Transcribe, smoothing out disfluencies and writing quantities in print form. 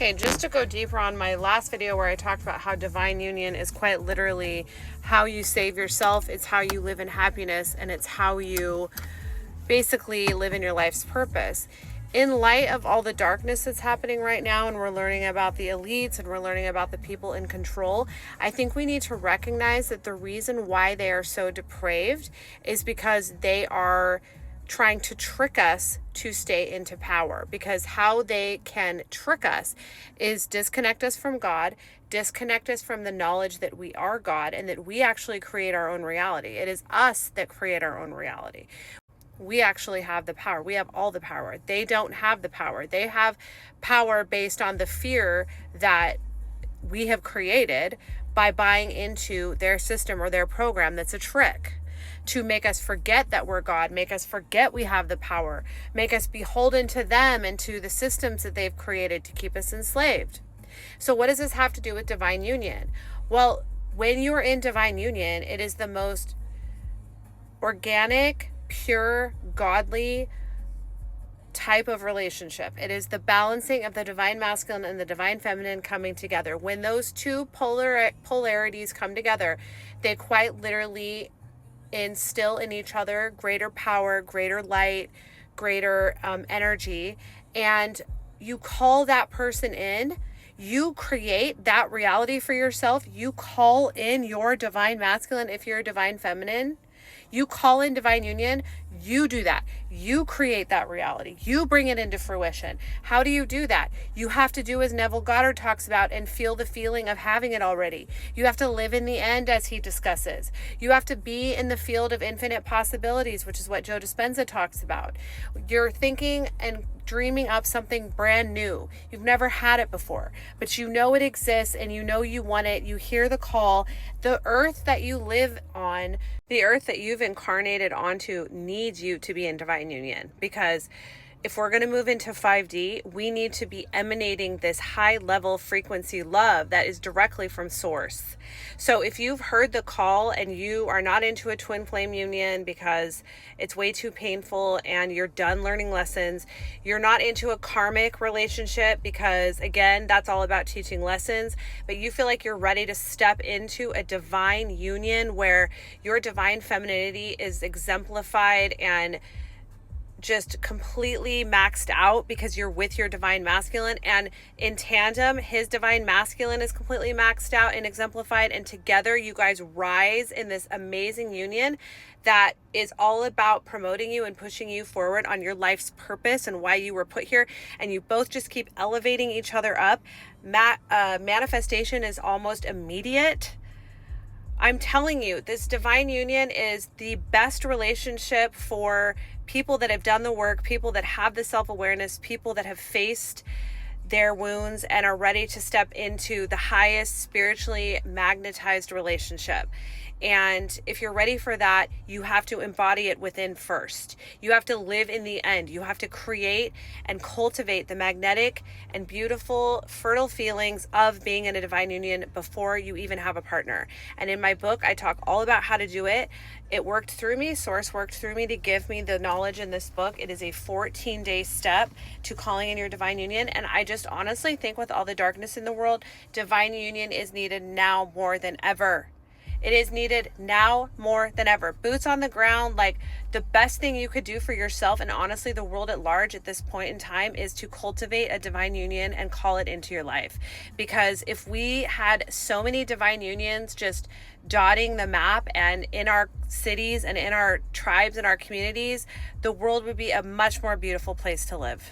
Okay, just to go deeper on my last video where I talked about how divine union is quite literally how you save yourself, it's how you live in happiness, and it's how you basically live in your life's purpose. In light of all the darkness that's happening right now, and we're learning about the elites and we're learning about the people in control, I think we need to recognize that the reason why they are so depraved is because they are trying to trick us to stay into power, because how they can trick us is disconnect us from God, disconnect us from the knowledge that we are God and that we actually create our own reality. It is us that create our own reality. We actually have the power. We have all the power. They don't have the power. They have power based on the fear that we have created by buying into their system or their program that's a trick to make us forget that we're God, make us forget we have the power, make us beholden to them and to the systems that they've created to keep us enslaved. So what does this have to do with divine union? Well, when you're in divine union, it is the most organic, pure, godly type of relationship. It is the balancing of the divine masculine and the divine feminine coming together. When those two polarities come together, they quite literally instill in each other greater power, greater light, greater energy, and you call that person in. You create that reality for yourself. You call in your divine masculine if you're a divine feminine. You call in divine union. You do that. You create that reality. You bring it into fruition. How do you do that? You have to do as Neville Goddard talks about and feel the feeling of having it already. You have to live in the end as he discusses. You have to be in the field of infinite possibilities, which is what Joe Dispenza talks about. You're thinking and dreaming up something brand new. You've never had it before, but you know it exists and you know you want it. You hear the call. The earth that you live on, the earth that you've incarnated onto needs you to be in divine union, because if we're going to move into 5D, we need to be emanating this high level frequency love that is directly from source. So if you've heard the call and you are not into a twin flame union because it's way too painful and you're done learning lessons, you're not into a karmic relationship because, again, that's all about teaching lessons, but you feel like you're ready to step into a divine union where your divine femininity is exemplified and just completely maxed out because you're with your divine masculine, and in tandem his divine masculine is completely maxed out and exemplified, and together you guys rise in this amazing union that is all about promoting you and pushing you forward on your life's purpose and why you were put here, and you both just keep elevating each other up. Manifestation is almost immediate. I'm telling you, this divine union is the best relationship for people that have done the work, people that have the self-awareness, people that have faced their wounds and are ready to step into the highest spiritually magnetized relationship. And if you're ready for that, you have to embody it within first. You have to live in the end. You have to create and cultivate the magnetic and beautiful, fertile feelings of being in a divine union before you even have a partner. And in my book, I talk all about how to do it. It worked through me. Source worked through me to give me the knowledge in this book. It is a 14-day step to calling in your divine union. And I just honestly think with all the darkness in the world, divine union is needed now more than ever. It is needed now more than ever. Boots on the ground, like the best thing you could do for yourself and honestly the world at large at this point in time is to cultivate a divine union and call it into your life. Because if we had so many divine unions just dotting the map and in our cities and in our tribes and our communities, the world would be a much more beautiful place to live.